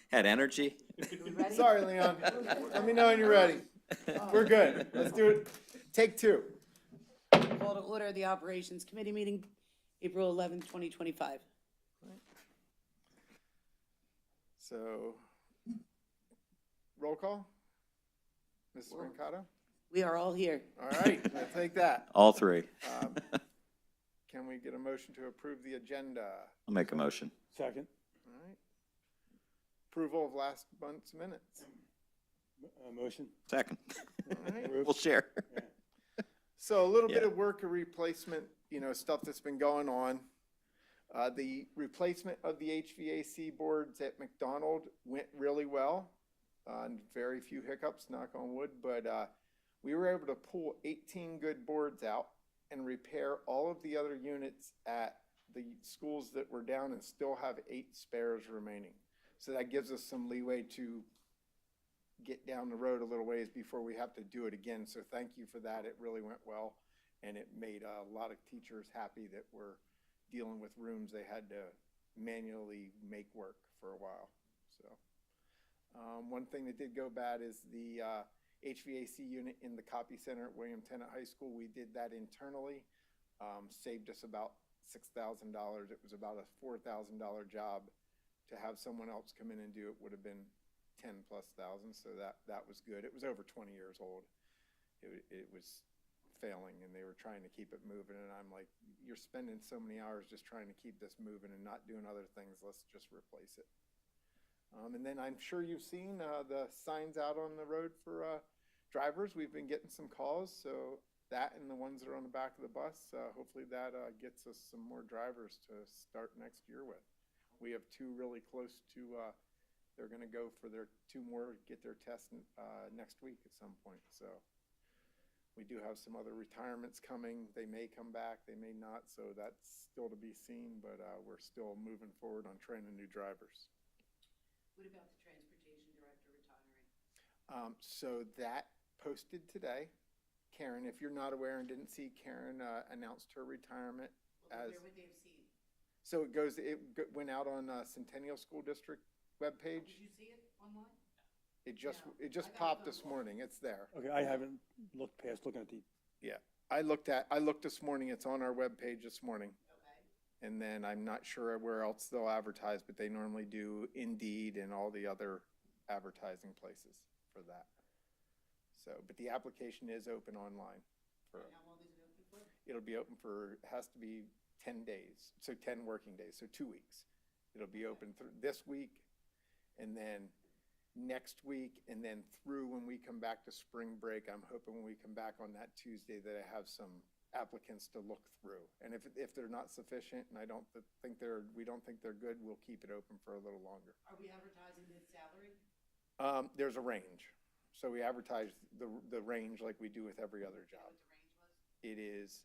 Had energy? We ready? Sorry, Leon. Let me know when you're ready. We're good. Let's do it. Take two. Call to order the Operations Committee meeting, April 11th, 2025. So, roll call. Mrs. Brancato? We are all here. All right, I'll take that. All three. Can we get a motion to approve the agenda? I'll make a motion. Second. All right. Approval of last month's minutes. Motion. Second. All right. We'll share. So a little bit Yeah. of work, a replacement, stuff that's been going on. The replacement of the HVAC boards at McDonald went really well. And very few hiccups, knock on wood, but we were able to pull 18 good boards out and repair all of the other units at the schools that were down and still have 8 spares remaining. So that gives us some leeway to get down the road a little ways before we have to do it again. So thank you for that. It really went well, and it made a lot of teachers happy that were dealing with rooms they had to manually make work for a while. So one thing that did go bad is the HVAC unit in the copy center at William Tennant High School. We did that internally, saved us about $6,000. It was about a $4,000 job. To have someone else come in and do it would have been 10 plus thousand, so that was good. It was over 20 years old. It was failing, and they were trying to keep it moving, and I'm like, you're spending so many hours just trying to keep this moving and not doing other things. Let's just replace it. And then I'm sure you've seen the signs out on the road for drivers. We've been getting some calls, so that and the ones that are on the back of the bus, hopefully that gets us some more drivers to start next year with. We have 2 really close to, they're going to go for their 2 more, get their test next week at some point. So we do have some other retirements coming. They may come back, they may not. So that's still to be seen, but we're still moving forward on training new drivers. What about the transportation director retiring? So that posted today. Karen, if you're not aware and didn't see, Karen announced her retirement. Well, where would they have seen? So it went out on Centennial School District webpage. Did you see it online? It just No, it just I got a popped phone this call. morning. It's there. Okay, I haven't looked past looking at the, Yeah, I looked this morning. It's on our webpage this morning. Okay. And then I'm not sure where else they'll advertise, but they normally do Indeed and all the other advertising places for that. So, but the application is open online. And how long is it open for? It'll be open for, has to be 10 days, so 10 working days, so 2 weeks. It'll be open through this week, and then next week, and then through when we come back to spring break. I'm hoping when we come back on that Tuesday that I have some applicants to look through. And if they're not sufficient, and we don't think they're good, we'll keep it open for a little longer. Are we advertising the salary? There's a range, so we advertise the range like we do with every other Do you know job. what the range was? It is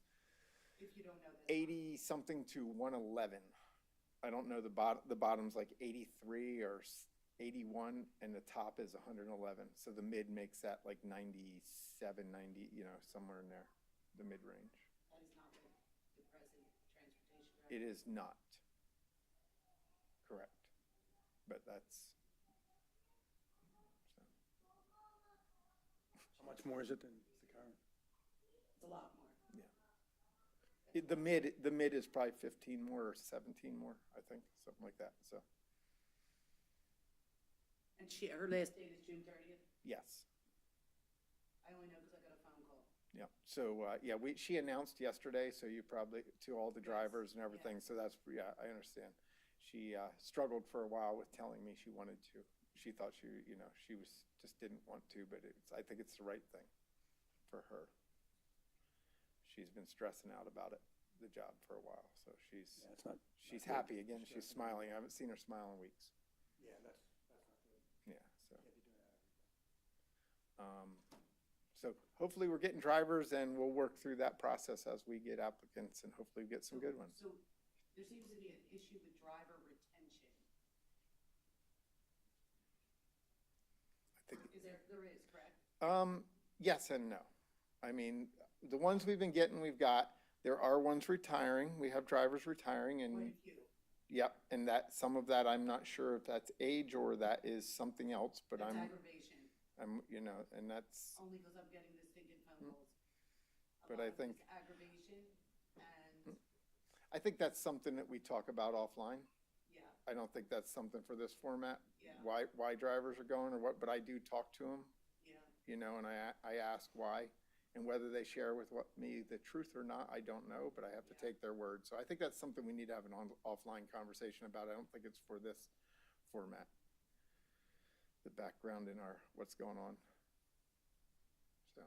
If you don't know this. 80 something to 111. I don't know the bottom's like 83 or 81, and the top is 111. So the mid makes that like 97, 90, somewhere in there, the mid range. That is not the present transportation director. It is not. Correct. But that's. So. how much more is it than the current? It's a lot more. The mid is probably 15 more or 17 more, I think, something like that. So And her last date is June 30th? yes, I only know because I got a phone call. yeah. So she announced yesterday. So you probably to all the drivers and everything. So that's I understand. She struggled for a while with telling me she wanted to. She thought she just didn't want to, but I think it's the right thing for her. She's been stressing out about the job for a while, so she's happy again. She's smiling. I haven't seen her smile in weeks. Yeah, that's not good. Yeah, so Can't be doing that. so hopefully we're getting drivers, and we'll work through that process as we get applicants, and hopefully we get some good ones. So there seems to be an issue with driver retention. I think There is, correct? yes and no. I mean, the ones we've been getting, we've got. There are ones retiring. We have drivers retiring, and Quite a few. Yep, and that, some of that, I'm not sure if that's age or that is something else, but That's I'm, aggravation, you know, and that's, only because I'm getting the stinking phone calls. But about I think- this aggravation and, I think that's something that we talk about offline. yeah, I don't think that's something for this format. Yeah. Why drivers are going or what, but I do talk to them, yeah. you know, and I ask why. And whether they share with me the truth or not, I don't know, but I have to Yeah. take their word. So I think that's something we need to have an offline conversation about. I don't think it's for this format. The background in our, what's going on. So,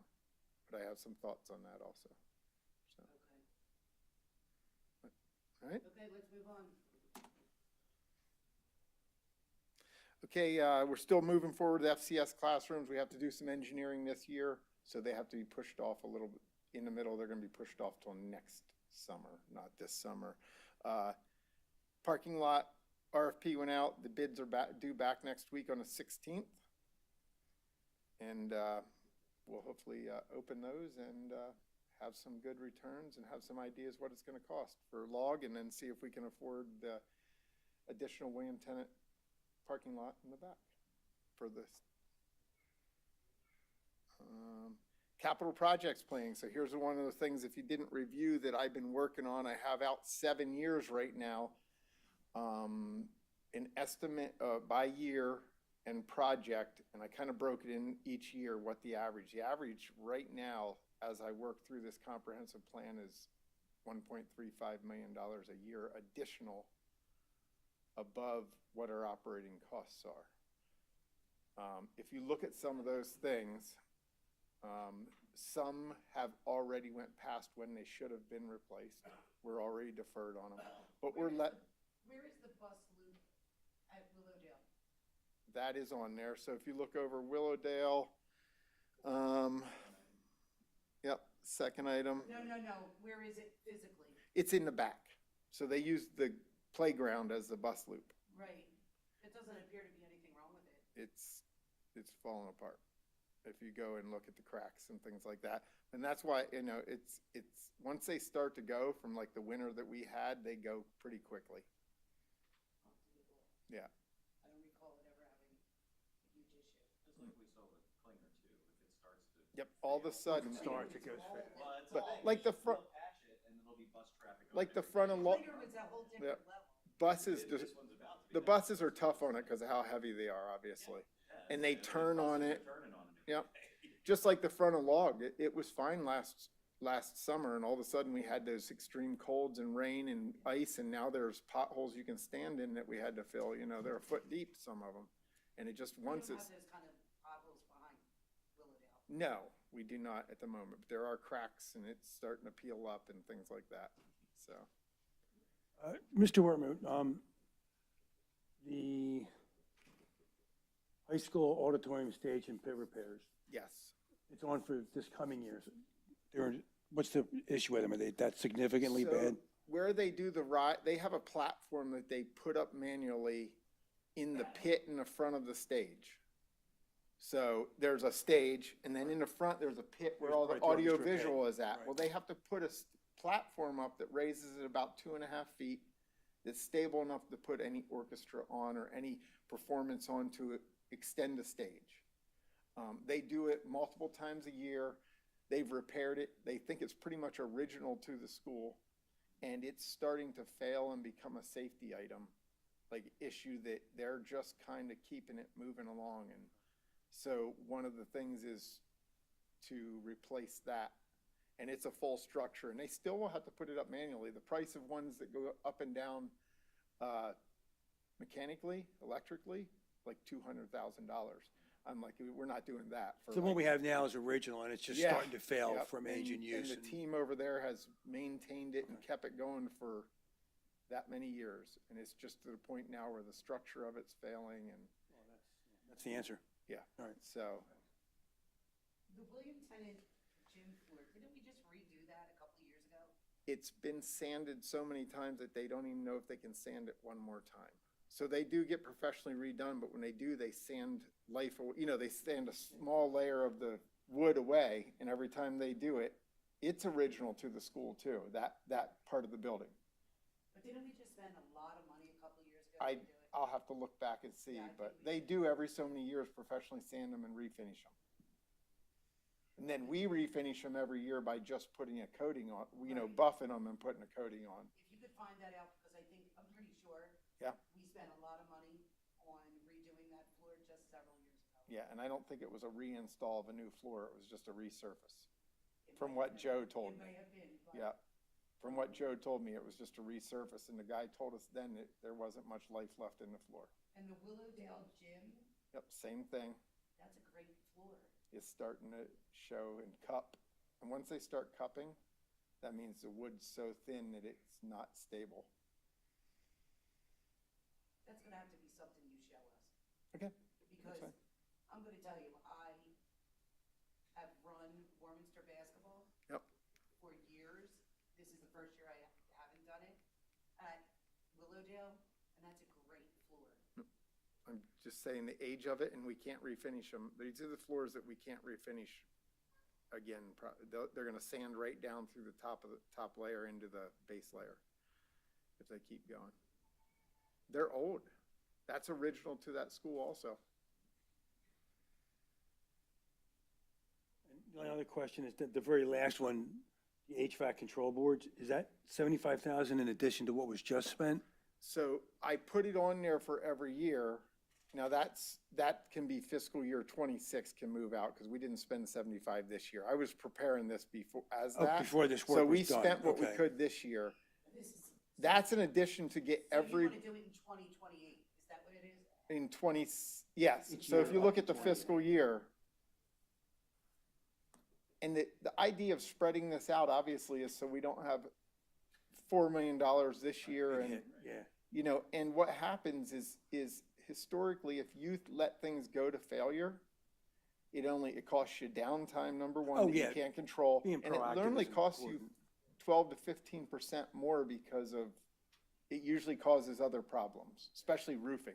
but I have some thoughts on that also. So, Okay. all right. Okay, let's move on. Okay, we're still moving forward with FCS classrooms. We have to do some engineering this year, so they have to be pushed off a little bit. In the middle, they're gonna be pushed off till next summer, not this summer. Parking lot RFP went out. The bids are due back next week on the 16th. And we'll hopefully open those and have some good returns and have some ideas what it's gonna cost for log, and then see if we can afford the additional William Tennant parking lot in the back for this. Capital projects planning. So here's one of the things, if you didn't review, that I've been working on. I have out 7 years right now. An estimate by year and project, and I kind of broke it in each year what the average right now as I work through this comprehensive plan is $1.35 million a year additional above what our operating costs are. If you look at some of those things, some have already went past when they should have been replaced. We're already deferred on them, but Where is the bus loop at Willowdale? that is on there. So if you look over Willowdale, yep, second item. No, where is it physically? It's in the back. So they use the playground as the bus loop. Right, it doesn't appear to be anything wrong with it. It's falling apart if you go and look at the cracks and things like that. And that's why, you know, it's once they start to go from like the winter that we had, they go pretty quickly. Yeah. I don't recall it ever having a huge issue. Just like we saw with Klinger too, if it starts to. Yep, all of a sudden. Starts, it goes fast. Well, it's But all, like the front, they'll patch it and there'll be bus traffic. like the over front there. of Later was a whole different level. buses, This one's about to be the that. buses are tough on it because of how heavy they are, obviously. Yeah, And they the turn on buses are it. turning on it. Yep. Just like the front of log, it was fine last summer, and all of a sudden we had those extreme colds and rain and ice, and now there's potholes you can stand in that we had to fill. You know, they're a foot deep, some of them, and it just once We don't it's. have those kind of potholes behind Willowdale. No, we do not at the moment, but there are cracks, and it's starting to peel up and things like that. So Mr. Wortman, the high school auditorium stage and pit repairs, yes, it's on for this coming year. What's the issue with them? Are they that significantly So, bad? where they do the ride, they have a platform that they put up manually in the pit in the front of the stage. So there's a stage, and then in the front, there's a pit where all the Right, the orchestra pit. audio-visual is at. Right. Well, they have to put a platform up that raises it about 2.5 feet, that's stable enough to put any orchestra on or any performance on to extend the stage. They do it multiple times a year. They've repaired it. They think it's pretty much original to the school, and it's starting to fail and become a safety item, like issue that they're just kind of keeping it moving along. And so one of the things is to replace that, and it's a full structure, and they still will have to put it up manually. The price of ones that go up and down mechanically, electrically, like $200,000. I'm like, we're not doing that. For The one like- we have now is original, and it's just Yeah, starting to fail yep, from age and use. And the team over there has maintained it and kept it going for that many years. And it's just to the point now where the structure of it's failing, and That's the answer. yeah, All right. so. The William Tennant gym floor, didn't we just redo that a couple of years ago? It's been sanded so many times that they don't even know if they can sand it one more time. So they do get professionally redone, but when they do, they sand they sand a small layer of the wood away, and every time they do it, it's original to the school too, that part of the building. But didn't we just spend a lot of money I'll have to look back and see, Yeah, I but think we they should. do every so many years professionally sand them and refinish them. And then we refinish them every year by just putting a coating on, Right. buffing them and putting a coating on. If you could find that out, because I'm pretty sure. Yeah. We spent a lot of money on redoing that floor just several years ago. Yeah, and I don't think it was a reinstall of a new floor, it was just a resurface. It From might what have Joe been. told It me. may have been, but. Yeah, from what Joe told me, it was just a resurface, and the guy told us then that there wasn't much life left in the floor. And the Willowdale gym, Yep, same thing, that's a great floor. is starting to show and cup. And once they start cupping, that means the wood's so thin that it's not stable. That's gonna have to be something you show us. Okay. Because fine. I'm gonna tell you, I have run Warminster basketball. Yep. For years. This is the first year I haven't done it at Willowdale, and that's a great floor. I'm just saying the age of it, and we can't refinish them. These are the floors that we can't refinish again. They're gonna sand right down through the top of the top layer into the base layer if they keep going. They're old. That's original to that school also. And the only other question is that the very last one, the HVAC control boards, is that 75,000 in addition to what was just spent? So I put it on there for every year. Now that can be fiscal year 26 can move out because we didn't spend 75 this year. I was preparing this before as Oh, that. before this work So we was done, spent what we okay. could this year. This is. That's in addition to get So every, you wanna do it in 2028, is that what it is? in 20, yes. Each So if year you up look to at the 20. fiscal year, and the idea of spreading this out obviously is so we don't have $4 million this year and, Yeah, and what happens is historically, if you let things go to failure, it costs you downtime, number one, Oh, that you yeah. can't control. Being And it proactive normally is costs you important. 12 to 15% more because of, it usually causes other problems, especially roofing.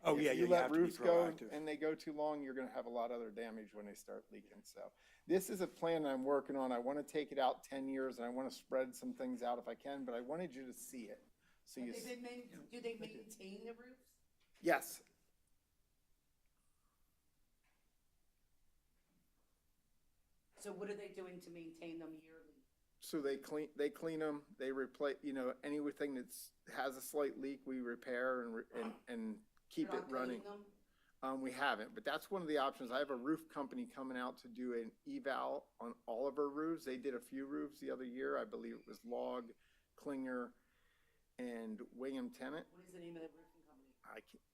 oh, yeah, If you you let have to be roofs go proactive. and they go too long, you're gonna have a lot of other damage when they start leaking, so. This is a plan I'm working on, I wanna take it out 10 years, and I wanna spread some things out if I can, but I wanted you to see it. So you, Do they maintain the roofs? yes, So what are they doing to maintain them yearly? so they clean them, they replace, anything that's, has a slight leak, we repair and keep You're it not running. cleaning them? We haven't, but that's one of the options. I have a roof company coming out to do an eval on all of our roofs. They did a few roofs the other year. I believe it was Log, Klinger, and William Tennant. What is the name of the roofing company?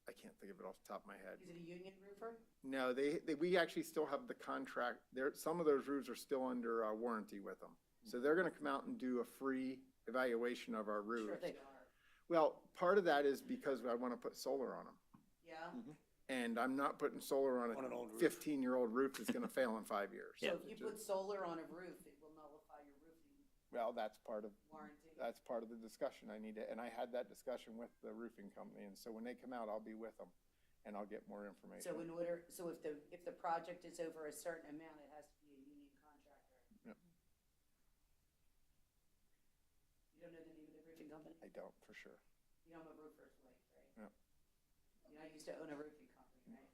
I can't think of it off the top of my head. Is it a union roofer? No, we actually still have the contract. Some of those roofs are still under warranty with them. So they're gonna come out and do a free evaluation of our roofs. Sure they are. Well, part of that is because I wanna put solar on them. Yeah? And I'm not putting solar on On an a old roof. 15-year-old roof that's gonna fail in 5 years. So if you put solar on a roof, it will nullify your roofing Well, that's part of warranty. the discussion. And I had that discussion with the roofing company, and so when they come out, I'll be with them, and I'll get more information. So if the project is over a certain amount, it has to be a union contractor. Yep. You don't know the name of the roofing company? I don't, for sure. You know, I'm a roofer's wife, right? Yep. You know, I used to own a roofing company, right?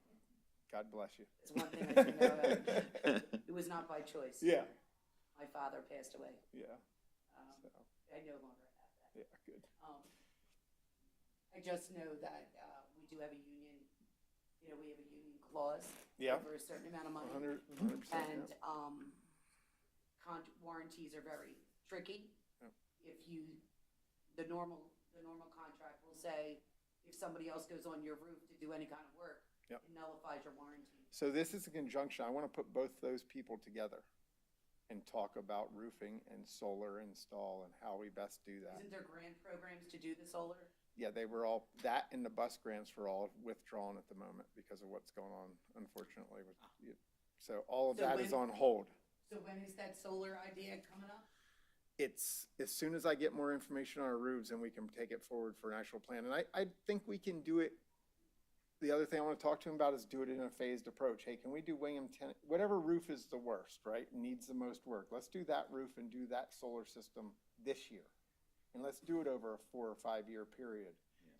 God bless you. It's one thing I do know about. It was not by choice. Yeah, My father passed away. yeah, Um, so, I no longer have that. yeah, good. I just know that, we do have a union, we have a union clause. Yeah. Over a certain amount of money. 100%. And, yeah. warranties are very tricky. Yep. If the normal contract will say, if somebody else goes on your roof to do any kind of work, Yep. it nullifies your warranty. So this is a conjunction. I want to put both those people together and talk about roofing and solar install and how we best do that. Isn't there grant programs to do the solar? Yeah, they were all, that and the bus grants were all withdrawn at the moment because of what's going on, unfortunately. So all of So that is when- on hold. So when is that solar idea coming up? It's, as soon as I get more information on our roofs, and we can take it forward for an actual plan. And I think we can do it. The other thing I want to talk to him about is do it in a phased approach. Hey, can we do William Tennant, whatever roof is the worst, right, needs the most work. Let's do that roof and do that solar system this year. And let's do it over a 4 or 5 year period.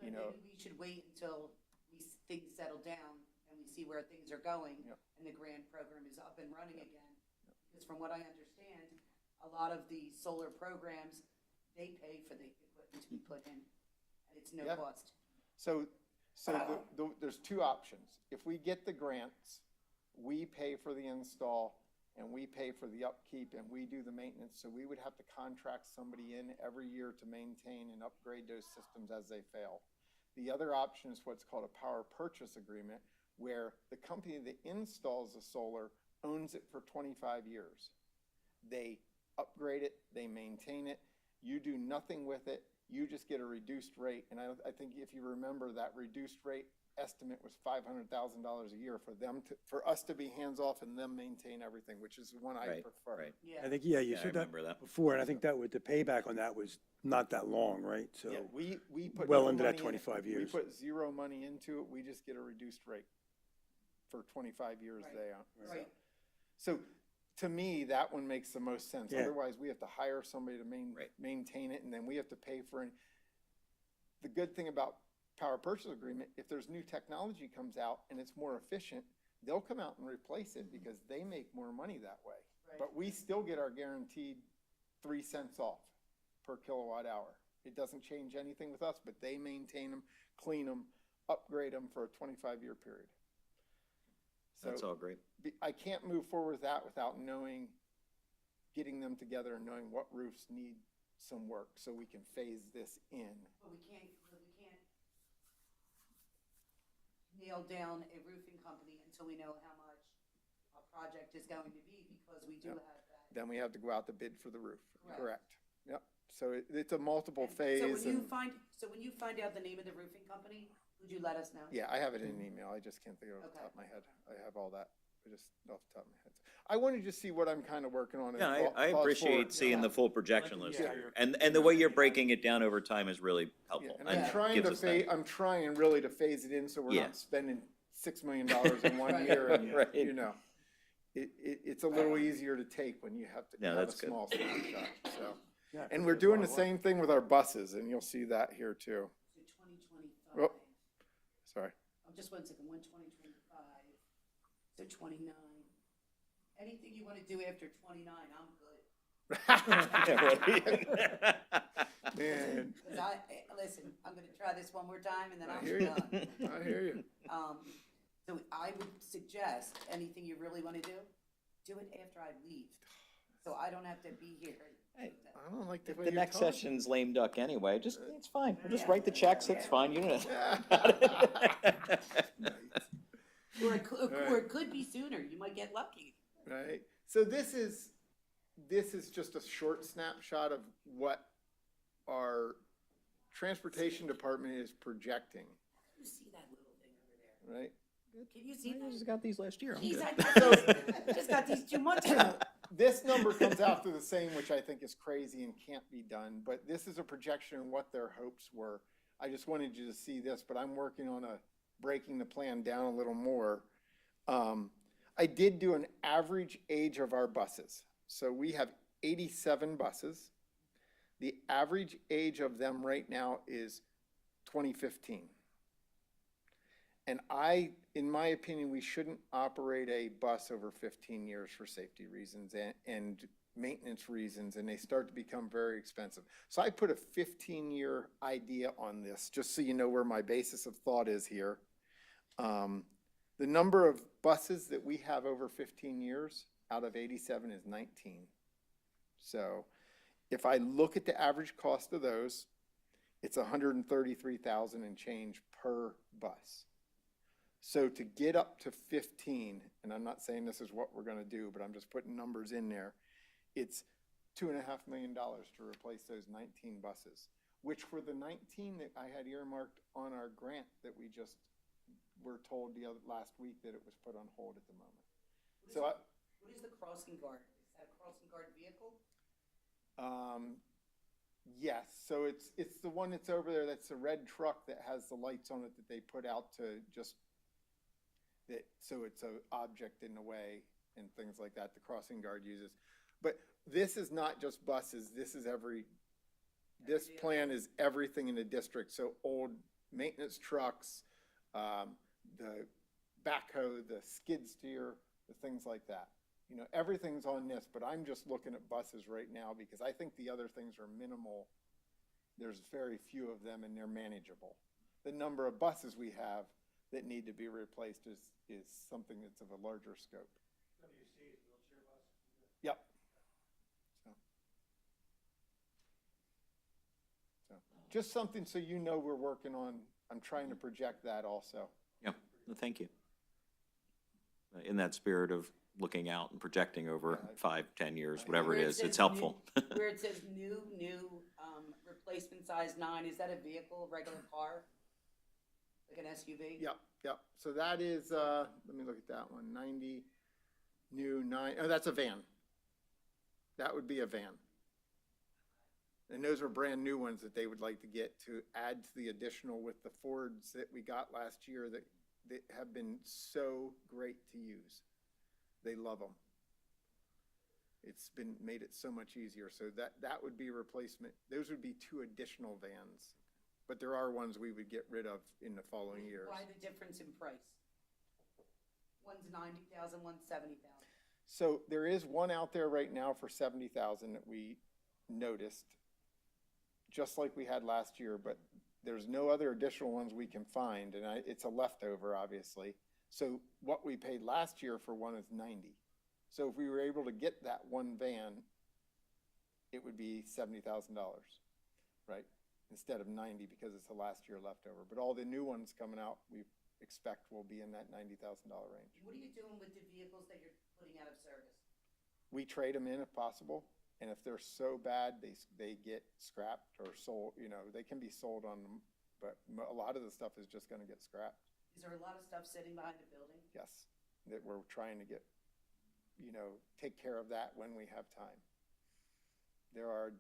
But you know, maybe we should wait until things settle down and we see where things are going. Yep. And the grant program is up and running again. Because from what I understand, a lot of the solar programs, they pay for the equipment to be put in. And it's no Yeah. cost. so there's two options. If we get the grants, we pay for the install and we pay for the upkeep and we do the maintenance. So we would have to contract somebody in every year to maintain and upgrade those systems as they fail. The other option is what's called a power purchase agreement, where the company that installs the solar owns it for 25 years. They upgrade it, they maintain it, you do nothing with it, you just get a reduced rate. And I think if you remember, that reduced rate estimate was $500,000 a year for us to be hands-off and them maintain everything, which is the one I Right, prefer. right. Yeah. I think, yeah, you Yeah, I said that remember that. before, and I think that the payback on that was not that long, right? So, Yeah, we put well no into that money in it. 25 years. We put zero money into it, we just get a reduced rate for 25 years Right. they are. Right. So to me, that one makes the most sense. Yeah. Otherwise, we have to hire somebody to Right. maintain it, and then we have to pay for it. The good thing about power purchase agreement, if there's new technology comes out and it's more efficient, they'll come out and replace it because they make more money that way. Right. But we still get our guaranteed 3 cents off per kilowatt hour. It doesn't change anything with us, but they maintain them, clean them, upgrade them for a 25-year period. That's So all great. I can't move forward with that without getting them together and knowing what roofs need some work so we can phase this in. But we can't nail down a roofing company until we know how much a project is going to be, because we do Yep. have that. Then we have to go out to bid for the roof. Correct. Correct. Yep. So it's a multiple And phase. So when you find out the name of the roofing company, would you let us know? Yeah, I have it in an email. I just can't think of it off the Okay. top of my head. I have all that. I just off the top of my head. I wanted to see what I'm kind of working on. and Yeah, thoughts I forward. appreciate seeing the full projection Yeah. list Yeah. here. And the way you're breaking it down over time is really Yeah, helpful. and and I'm trying gives to us that. I'm trying really to phase it in so we're Yeah. not spending $6 million in one Right. year. And, Right. you know, it's a little easier to take when you have to Yeah, have a that's good. small snapshot. So, yeah, and we're doing the same thing with our buses, and you'll see that here too. So 2025. Oh. Sorry. Oh, just 1 second, 2025, so 29. Anything you want to do after 29, I'm good. Man, Because listen, I'm going to try this one more time and then I I'm hear you. done. I hear you. So I would suggest, anything you really want to do it after I leave. So I don't have to be here. Hey, I don't like the way The you're next talking. session's lame duck anyway. It's fine. We'll just Yeah. write the checks. It's fine. You don't. Or it could be sooner. You might get lucky. Right. So this is just a short snapshot of what our transportation department is projecting, You see that little thing over there? right? Can you see I that? just got these last year. I'm Jeez, good. I just got these 2 months ago. This number comes out to the same, which I think is crazy and can't be done, but this is a projection of what their hopes were. I just wanted you to see this, but I'm working on breaking the plan down a little more. I did do an average age of our buses. So we have 87 buses. The average age of them right now is 2015. And in my opinion, we shouldn't operate a bus over 15 years for safety reasons and maintenance reasons, and they start to become very expensive. So I put a 15-year idea on this, just so you know where my basis of thought is here. The number of buses that we have over 15 years out of 87 is 19. So if I look at the average cost of those, it's $133,000 and change per bus. So to get up to 15, and I'm not saying this is what we're gonna do, but I'm just putting numbers in there, it's $2.5 million to replace those 19 buses, which were the 19 that I had earmarked on our grant that we just were told last week that it was put on hold at the moment. What is the crossing guard? Is that a crossing guard vehicle? Yes, so it's the one that's over there, that's the red truck that has the lights on it that they put out to just, so it's an object in the way and things like that, the crossing guard uses. But this is not just buses, this is this plan is everything in the district, so old maintenance trucks, the backhoe, the skid steer, the things like that. You know, everything's on this, but I'm just looking at buses right now because I think the other things are minimal. There's very few of them and they're manageable. The number of buses we have that need to be replaced is something that's of a larger scope. Yep. So, just something so you know we're working on, I'm trying to project that also. Yeah, well, thank you. In that spirit of looking out and projecting over 5, 10 years, whatever Where it it is, says it's helpful. Where it says new, replacement size 9, is that a vehicle, regular car? Like an SUV? Yep, yep. So that is, let me look at that one, 90, new 9, oh, that's a van. That would be a van. And those are brand new ones that they would like to get to add to the additional with the Fords that we got last year that have been so great to use. They love them. It's been made it so much easier. So that would be a replacement. Those would be 2 additional vans. But there are ones we would get rid of in the following years. Why the difference in price? One's 90,000, one's 70,000. So there is one out there right now for 70,000 that we noticed, just like we had last year, but there's no other additional ones we can find, and it's a leftover, obviously. So what we paid last year for one is 90. So if we were able to get that one van, it would be $70,000, right? Instead of 90 because it's the last year leftover. But all the new ones coming out, we expect will be in that $90,000 range. What are you doing with the vehicles that you're putting out of service? We trade them in if possible, and if they're so bad, they get scrapped or sold. You know, they can be sold on them, but a lot of the stuff is just going to get scrapped. Is there a lot of stuff sitting behind the building? Yes, that we're trying to get, you know, take care of that when we have time. There are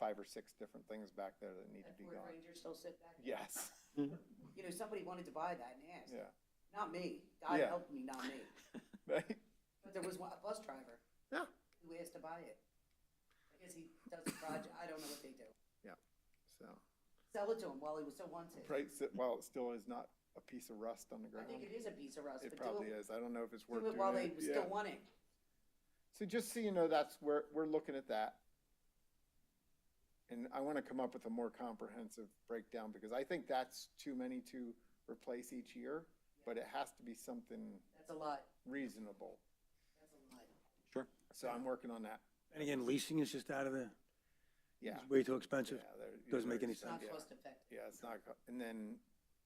5 or 6 different things back there that need to That be Ford gone. Ranger still sit back there? Yes. You know, somebody wanted to buy that and asked. Yeah. Not me. God Yeah. helped me, not me. Right. But there was a bus driver Yeah. who asked to buy it. I guess he does a project, I don't know what they do. Yeah. So, Sell it to him while he still wants it. price it while it still is not a piece of rust on the I ground. think it is a piece of rust, It but probably do is. I don't know if it's it, worth do it doing while they it. still want it. So just so you know, that's where we're looking at that. And I want to come up with a more comprehensive breakdown because I think that's too many to replace each year, but it has to be something That's a lot. reasonable. That's a lot. Sure. So I'm working on that. And again, leasing is just out of the, Yeah. it's way too expensive. Yeah, they're- Doesn't make any It's not yeah. cost effective. Yeah, it's not, and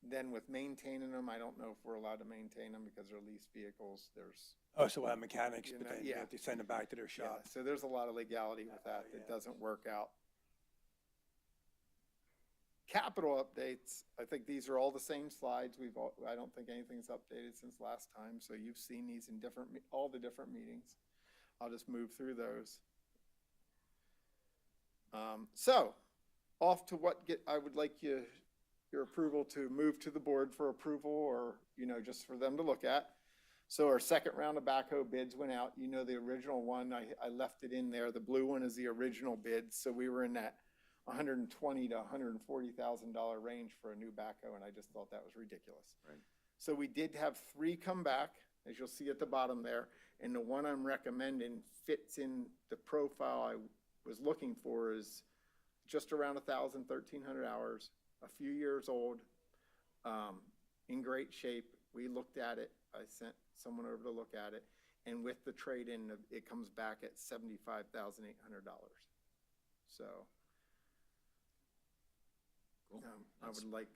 then with maintaining them, I don't know if we're allowed to maintain them because they're leased vehicles. There's, Oh, so we'll have mechanics, You but know, then yeah. they have to send them back to their yeah, shop. so there's a lot of legality with that Yeah. that doesn't work out. Capital updates, I think these are all the same slides. I don't think anything's updated since last time, so you've seen these in all the different meetings. I'll just move through those. So, off to I would like your approval to move to the board for approval or, you know, just for them to look at. So our second round of backhoe bids went out. You know, the original one, I left it in there. The blue one is the original bid. So we were in that $120,000 to $140,000 range for a new backhoe, and I just thought that was ridiculous. Right. So we did have 3 come back, as you'll see at the bottom there, and the one I'm recommending fits in the profile I was looking for is just around 1,000, 1,300 hours, a few years old, in great shape. We looked at it. I sent someone over to look at it, and with the trade-in, it comes back at $75,800. So I would like,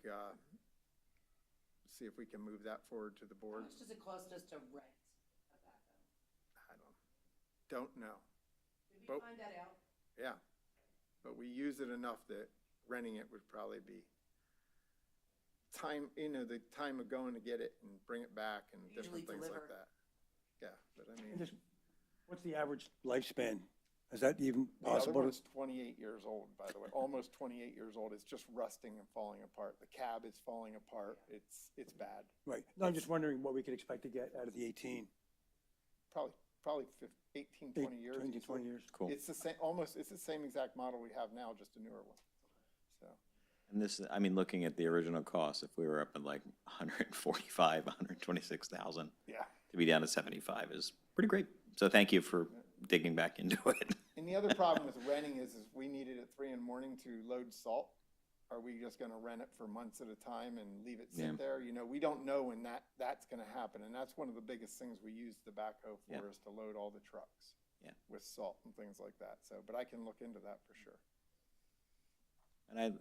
see if we can move that forward to the How board. much does it cost us to rent a backhoe? I don't know. Did we But- find that out? Yeah, but we use it enough that renting it would probably be time, you know, the time of going to get it and bring it back and Usually different things like deliver. that. Yeah, but I And mean, just, what's the average lifespan? Is that even the other possible? one's 28 years old, by the way, almost 28 years old. It's just rusting and falling apart. The cab is falling apart. It's bad. Right. No, I'm just wondering what we could expect to get out of the 18. Probably 18, 20 years. 20 easily. years. Cool. It's the same, it's the same exact model we have now, just a newer one. So, And this, I mean, looking at the original cost, if we were up at like 145, 126,000, Yeah. to be down to 75 is pretty great. So thank you for digging back into it. And the other problem with renting is we need it at 3 in the morning to load salt. Are we just gonna rent it for months at a time and leave it Yeah. sit there? You know, we don't know when that's gonna happen, and that's one of the biggest things we use the backhoe Yeah. for, is to load all the trucks. Yeah. With salt and things like that, so, but I can look into that for sure. And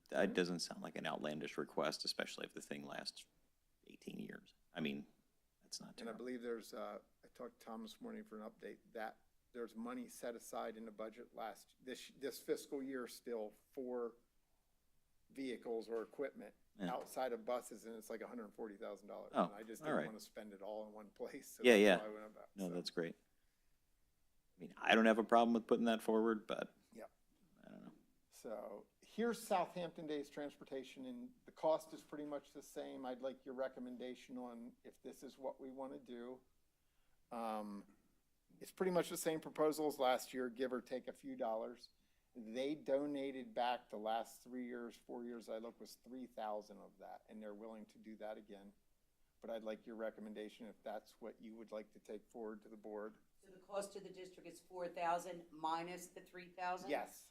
that doesn't sound like an outlandish request, especially if the thing lasts 18 years. I mean, that's not And I terrible. believe there's, I talked to Tom this morning for an update, that there's money set aside in the budget this fiscal year still for vehicles or equipment Yeah. outside of buses, and it's like $140,000. Oh, And I just all didn't right. want to spend it all in one place. So Yeah, that's yeah. why I went about, No, so. that's great. I mean, I don't have a problem with putting that forward, but Yep. I don't know. So here's Southampton Days Transportation, and the cost is pretty much the same. I'd like your recommendation on if this is what we want to do. It's pretty much the same proposal as last year, give or take a few dollars. They donated back the last 3 years, 4 years I looked, was 3,000 of that, and they're willing to do that again. But I'd like your recommendation if that's what you would like to take forward to the board. So the cost to the district is 4,000 minus the 3,000? Yes.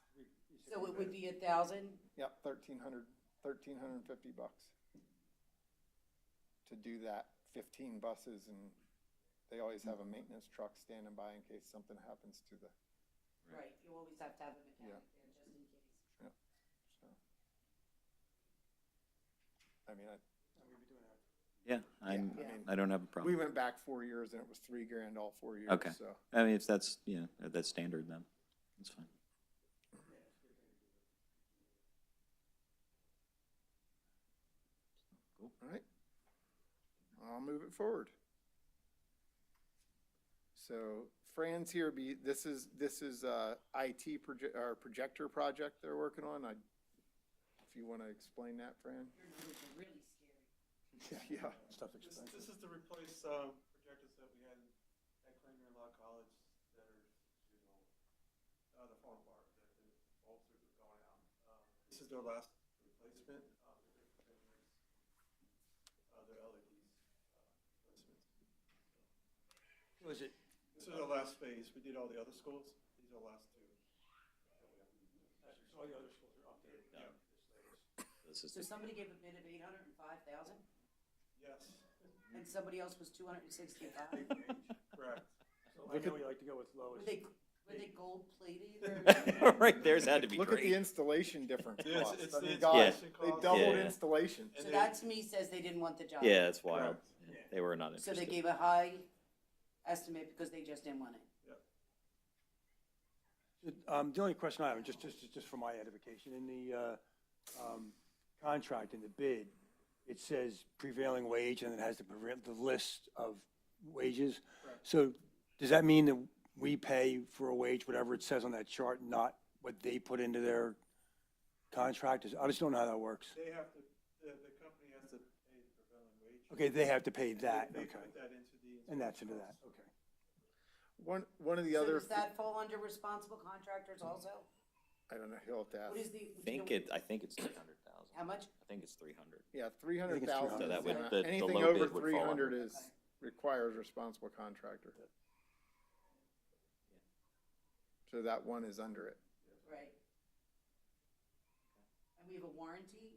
So it would be 1,000? Yep, $1,350 to do that, 15 buses, and they always have a maintenance truck standing by in case something happens to the, Right, you always have to have a mechanic there just in case. so. I mean, Yeah, I don't have a we problem. went back 4 years and it was $3,000 all 4 years, Okay. so. I mean, if that's, that's standard, then that's fine. All right. I'll move it forward. So Fran's here, this is IT projector project they're working on. If you want to explain that, Fran? Your numbers are really scary. Yeah. Stuff This expensive. is to replace projectors that we had at Clanger and Law College that are years old. The phone bar, that the bulbs are going out. This is their last replacement. Their LEDs replacements. Was it? This is our last phase. We did all the other schools. These are the last two. All the other schools are updated. Yeah. This is So somebody gave a bid of 805,000 Yes, and somebody else was 265? correct. So I know you like to go with Were lowest. they gold plated or? right, theirs had to be Look at the great. installation difference Yes, cost. it's I the mean, God, installation they cost. doubled Yeah. installation. And So they- that to me says they didn't want the job. Yeah, that's why Correct. they were not So interested. they gave a high estimate because they just didn't want it. The only question I have, just for my edification, in the contract, in the bid, it says prevailing wage, and it has the list of wages. So does that mean that we pay for a wage, whatever it says on that chart, not what they put into their contract? I just don't know how that works. They have to, the company has to pay the prevailing wage. Okay, they have to pay And that, They okay. put that into the. And that's into installation that, cost. okay. One of the So other, does that fall under responsible contractors also? I don't know, he'll have to What ask. is the? I think it's 300,000. How much? I think it's 300. Yeah, 300,000. So that would- is, the anything low over bid would fall 300 under. is, requires responsible contractor. So that one is under it. Right. And we have a warranty?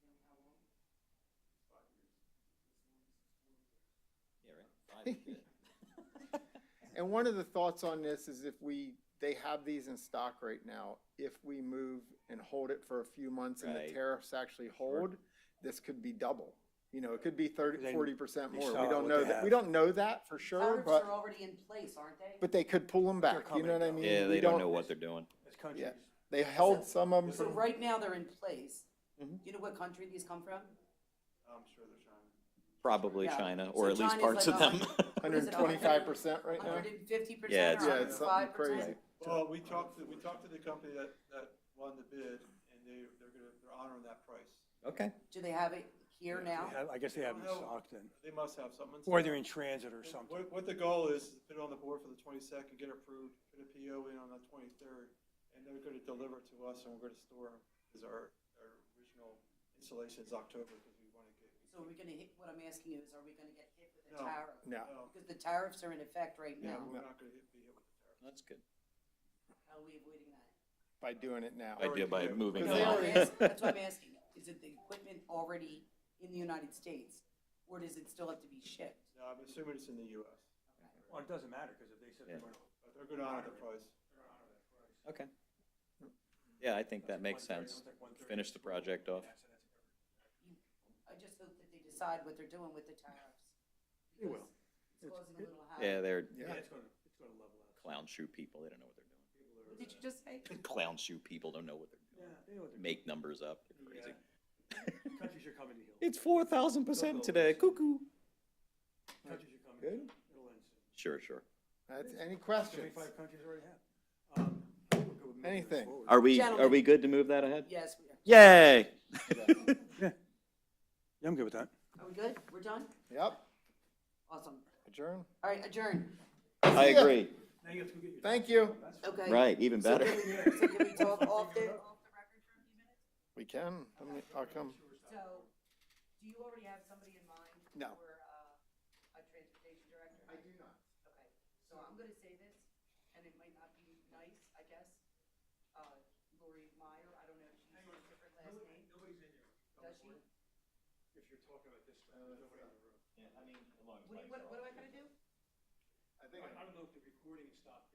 You know, how long? Yeah, right? 5 is good. And one of the thoughts on this is they have these in stock right now. If we move and hold it for a few months and the Right. tariffs actually hold, this could be double. You know, it could be 30, Then 40% they more. sell We it don't what know they that. have. We don't know that for sure, Tariffs but, are already in place, aren't they? but they could pull them back. You coming know what I down. mean? Yeah, We they don't know what they're doing. As countries, Yeah. They held some of them So for, right now they're in place. Mhm. Do you know what country these come from? I'm sure they're trying. Probably Yeah. China, So or at least China's parts like of them. 125% right now. 150% Yeah, or it's- Yeah, it's something 105%? crazy. Well, we talked to the company that won the bid, and they're honoring that price. Okay. Do they have it here now? I guess they have it in No. stock then. They must have something. Or they're in transit or something. What the goal is to put it on the board for the 22nd, get approved, put a PO in on the 23rd, and they're gonna deliver to us, and we're gonna store them, because our original installation is October, because we wanna get. So are we gonna hit, what I'm asking you is, are we gonna get hit with a No. tariff? No. Because the tariffs are in effect right Yeah, now. we're not gonna be hit with the tariff. That's good. How are we avoiding that? By doing it now. By moving Because No, they on. already- that's what I'm asking. Is it the equipment already in the United States, or does it still have to be shipped? No, I'm assuming it's in the US, Well, it doesn't matter, because if they said they're Yeah. going to. but they're gonna honor the price. Okay. Yeah, I think that makes sense. Finish the project off. I just hope that they decide what they're doing with the tariffs. They will. because It's causing a little havoc. Yeah, they're Yeah. It's going to level out. clown shoe people. They don't know what they're What did you just say? doing. Clown shoe people don't know what they're Yeah, doing. they know what they're Make numbers up. They're crazy. doing. Countries are coming to heal. It's 4,000% today. Cuckoo. Countries are coming. Good. It'll end soon. Sure. That's, any questions? 75 countries already have. I think we're good with moving this Anything. forward. Are Gentlemen. we good to move that ahead? Yes, we are. Yay! Yeah, I'm good with that. Are we good? We're done? Yep, Awesome. adjourn. All right, adjourn. I See ya. agree. Now you have to go get your. Thank you. Okay. Right, even So better. can we talk off the record for a few minutes? We can, I'll come. So, do you already have somebody in mind? No. For, a transportation director? I do not. Okay, so I'm gonna say this, and it might not be nice, I guess. Lori Meyer, I don't know if she's a different last name. Nobody's in here. Does she? If you're talking about this stuff, there's nobody in the room. Yeah, I mean, What am I gonna do? I think I don't know if the recording is stopped.